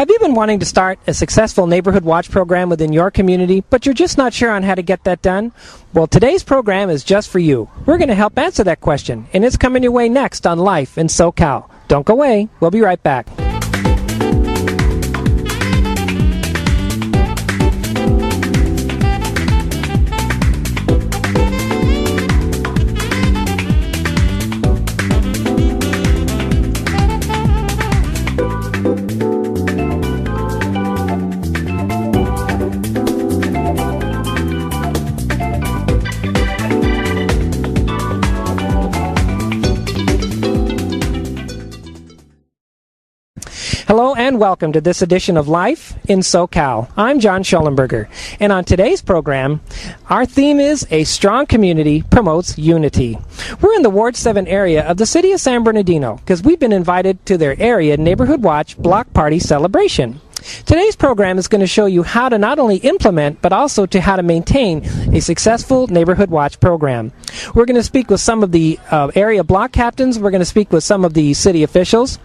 Have you been wanting to start a successful neighborhood watch program within your community, but you're just not sure on how to get that done? Well, today's program is just for you. We're going to help answer that question, and it's coming your way next on Life in SoCal. Don't go away. We'll be right back. Hello and welcome to this edition of Life in SoCal. I'm John Shollenberger, and on today's program, our theme is A Strong Community Promotes Unity. We're in the Ward 7 area of the city of San Bernardino because we've been invited to their area Neighborhood Watch Block Party celebration. Today's program is going to show you how to not only implement, but also to how to maintain a successful Neighborhood Watch program. We're going to speak with some of the area block captains. We're going to speak with some of the city officials.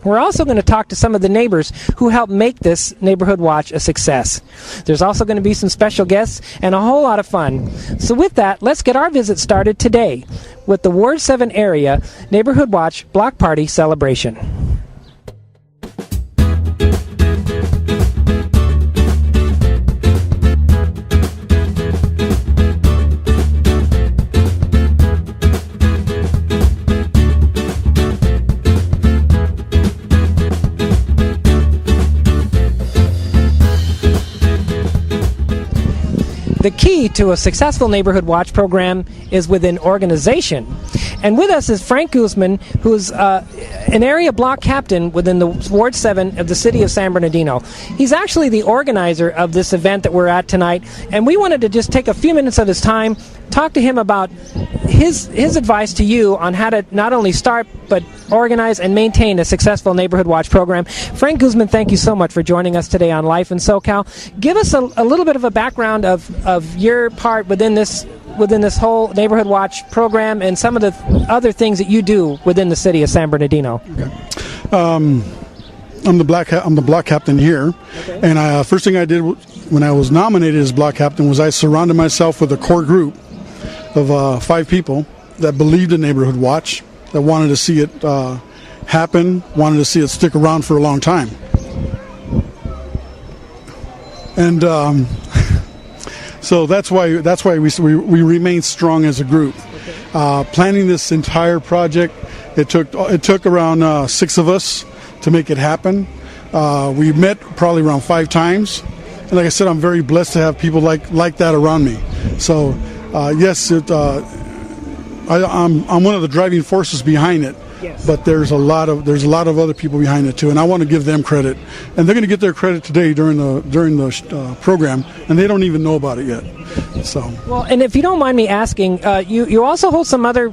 We're also going to talk to some of the neighbors who helped make this Neighborhood Watch a success. There's also going to be some special guests and a whole lot of fun. So with that, let's get our visit started today with the Ward 7 area Neighborhood Watch Block Party celebration. The key to a successful Neighborhood Watch program is within organization. And with us is Frank Guzman, who's an area block captain within the Ward 7 of the city of San Bernardino. He's actually the organizer of this event that we're at tonight, and we wanted to just take a few minutes of his time, talk to him about his advice to you on how to not only start but organize and maintain a successful Neighborhood Watch program. Frank Guzman, thank you so much for joining us today on Life in SoCal. Give us a little bit of a background of your part within this whole Neighborhood Watch program and some of the other things that you do within the city of San Bernardino. Okay. I'm the block captain here, okay. And first thing I did when I was nominated as block captain was I surrounded myself with a core group of 5 people that believed in Neighborhood Watch, that wanted to see it happen, wanted to see it stick around for a long time. And so that's why we remain strong as a group. Okay. Planning this entire project, it took around 6 of us to make it happen. We met probably around 5 times, and like I said, I'm very blessed to have people like that around me. So yes, I'm one of the driving forces behind it. Yes. But there's a lot of other people behind it too, and I want to give them credit, and they're going to get their credit today during the program, and they don't even know about it yet. So well, and if you don't mind me asking, you also hold some other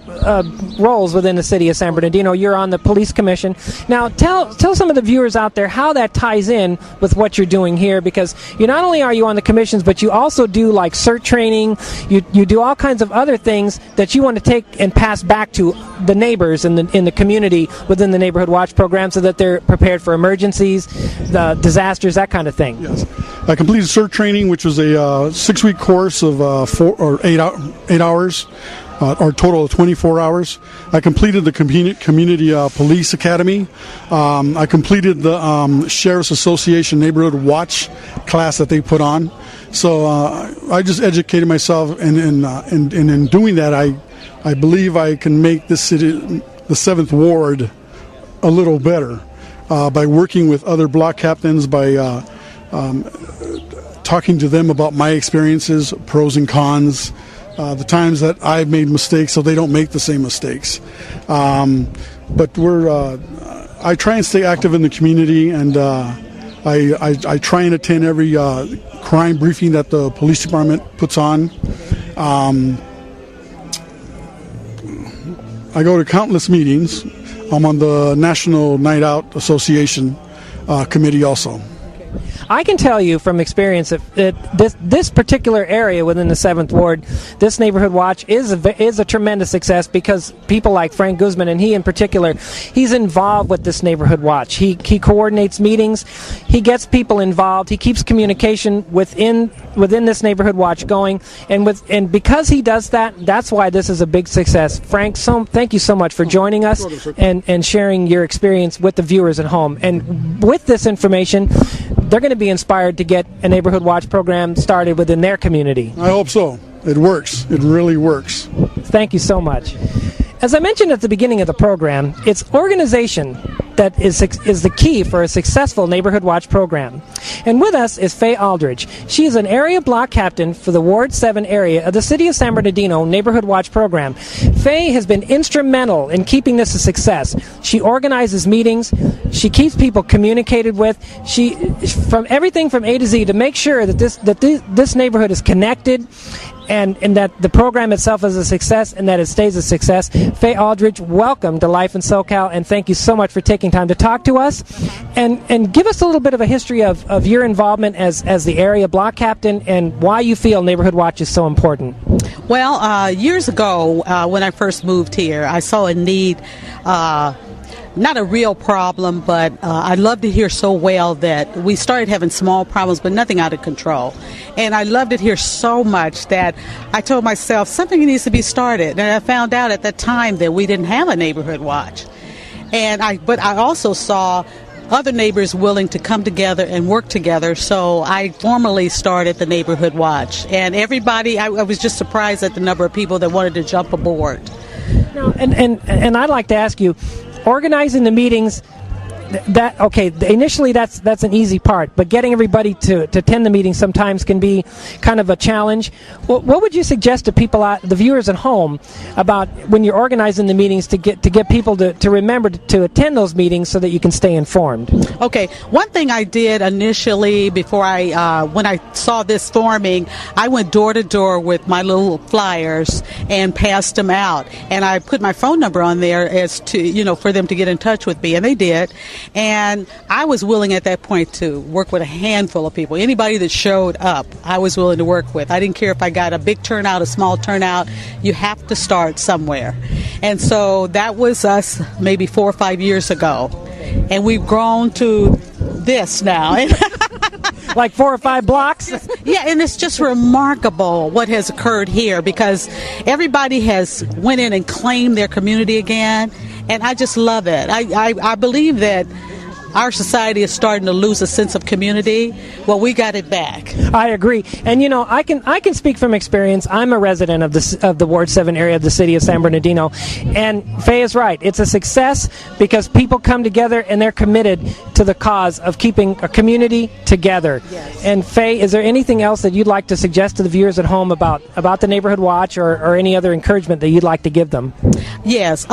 roles within the city of San Bernardino. You're on the police commission. Now tell some of the viewers out there how that ties in with what you're doing here, because you not only are you on the commissions, but you also do like CERT training. You do all kinds of other things that you want to take and pass back to the neighbors in the community within the Neighborhood Watch program, so that they're prepared for emergencies, the disasters, that kind of thing. Yes, I completed CERT training, which was a 6-week course of 4 or 8 hours, or total of 24 hours. I completed the community police academy. I completed the Sheriff's Association Neighborhood Watch class that they put on. So I just educated myself, and in doing that, I believe I can make this city, the 7th Ward, a little better by working with other block captains, by talking to them about my experiences, pros and cons, the times that I've made mistakes so they don't make the same mistakes. But I try and stay active in the community, and I try and attend every crime briefing that the police department puts on. I go to countless meetings. I'm on the National Night Out Association committee also. I can tell you from experience that this particular area within the 7th Ward, this Neighborhood Watch is a tremendous success because people like Frank Guzman, and he in particular, he's involved with this Neighborhood Watch. He coordinates meetings, he gets people involved, he keeps communication within this Neighborhood Watch going, and because he does that, that's why this is a big success. Frank, thank you so much for joining us and sharing your experience with the viewers at home. And with this information, they're going to be inspired to get a Neighborhood Watch program started within their community. I hope so. It works. It really works. Thank you so much. As I mentioned at the beginning of the program, it's organization that is the key for a successful Neighborhood Watch program. And with us is Faye Aldridge. She is an area block captain for the Ward 7 area of the City of San Bernardino Neighborhood Watch program. Faye has been instrumental in keeping this a success. She organizes meetings. She keeps people communicated with. She, from everything from A to Z, to make sure that this neighborhood is connected and that the program itself is a success and that it stays a success. Faye Aldridge, welcome to Life in SoCal, and thank you so much for taking time to talk to us. And give us a little bit of a history of your involvement as the area block captain and why you feel Neighborhood Watch is so important. Well, years ago, when I first moved here, I saw a need, not a real problem, but I loved it here so well that we started having small problems, but nothing out of control. And I loved it here so much that I told myself something needs to be started. And I found out at that time that we didn't have a Neighborhood Watch. But I also saw other neighbors willing to come together and work together, so I formally started the Neighborhood Watch. And everybody, I was just surprised at the number of people that wanted to jump aboard. Now, and I'd like to ask you, organizing the meetings, initially that's an easy part, but getting everybody to attend the meeting sometimes can be kind of a challenge. What would you suggest to people, the viewers at home, about when you're organizing the meetings to get people to remember to attend those meetings so that you can stay informed? Okay, one thing I did initially before when I saw this forming, I went door to door with my little flyers and passed them out, and I put my phone number on there as to, for them to get in touch with me, and they did. And I was willing at that point to work with a handful of people. Anybody that showed up, I was willing to work with. I didn't care if I got a big turnout, a small turnout. You have to start somewhere. And so that was us maybe 4 or 5 years ago. And we've grown to this now. Like 4 or 5 blocks? Yeah, and it's just remarkable what has occurred here because everybody has went in and claimed their community again. And I just love it. I believe that our society is starting to lose a sense of community. Well, we got it back. I agree. And I can speak from experience. I'm a resident of the Ward 7 area of the City of San Bernardino, and Faye is right. It's a success because people come together and they're committed to the cause of keeping a community together. Yes. And Faye, is there anything else that you'd like to suggest to the viewers at home about the Neighborhood Watch or any other encouragement that you'd like to give them? Yes.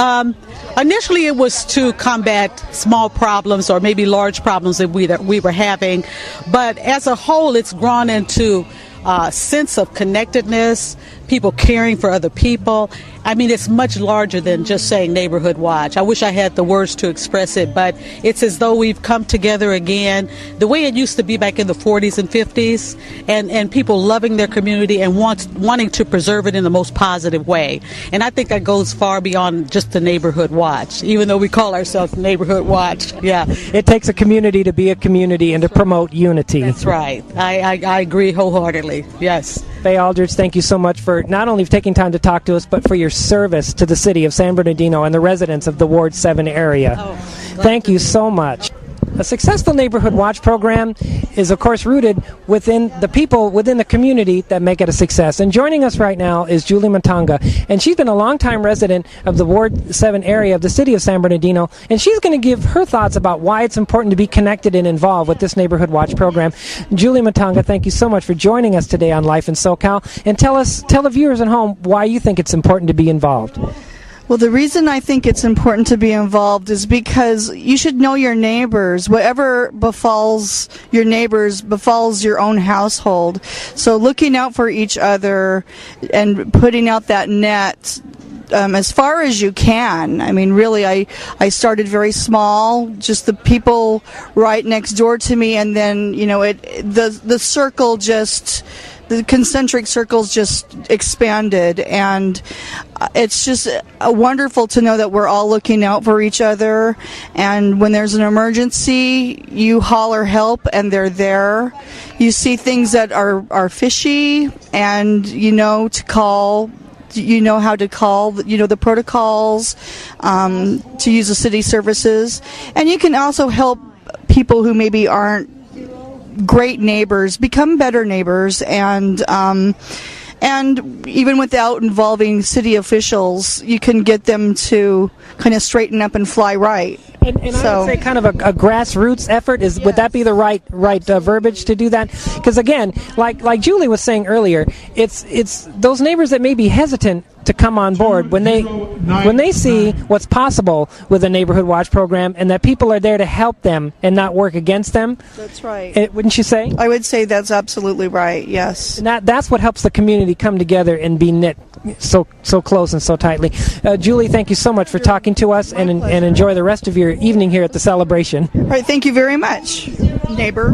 Initially, it was to combat small problems or maybe large problems that we were having, but as a whole, it's grown into a sense of connectedness, people caring for other people. I mean, it's much larger than just saying Neighborhood Watch. I wish I had the words to express it, but it's as though we've come together again, the way it used to be back in the 40s and 50s, and people loving their community and wanting to preserve it in the most positive way. And I think that goes far beyond just the Neighborhood Watch, even though we call ourselves Neighborhood Watch. Yeah, it takes a community to be a community and to promote unity. That's right. I agree wholeheartedly. Yes. Faye Aldridge, thank you so much for not only taking time to talk to us, but for your service to the city of San Bernardino and the residents of the Ward 7 area. Thank you so much. A successful Neighborhood Watch program is, of course, rooted within the people within the community that make it a success. And joining us right now is Julie Matanga, and she's been a longtime resident of the Ward 7 area of the city of San Bernardino, and she's going to give her thoughts about why it's important to be connected and involved with this Neighborhood Watch program. Julie Matanga, thank you so much for joining us today on Life in SoCal, and tell the viewers at home why you think it's important to be involved. Well, the reason I think it's important to be involved is because you should know your neighbors. Whatever befalls your neighbors befalls your own household. So looking out for each other and putting out that net as far as you can. I mean, really, I started very small, just the people right next door to me, and then, the circle just, the concentric circles just expanded, and it's just wonderful to know that we're all looking out for each other, and when there's an emergency, you holler help and they're there. You see things that are fishy, and to call. You know how to call, the protocols, to use the city services. And you can also help people who maybe aren't great neighbors become better neighbors, and even without involving city officials, you can get them to kind of straighten up and fly right. And I would say kind of a grassroots effort would that be the right verbiage to do that? Because again, like Julie was saying earlier, it's those neighbors that may be hesitant to come on board when they see what's possible with a neighborhood watch program, and that people are there to help them and not work against them. That's right. Wouldn't you say? I would say that's absolutely right. Yes. And that's what helps the community come together and be knit so close and so tightly. Julie, thank you so much for talking to us, and enjoy the rest of your evening here at the celebration. All right, thank you very much, neighbor.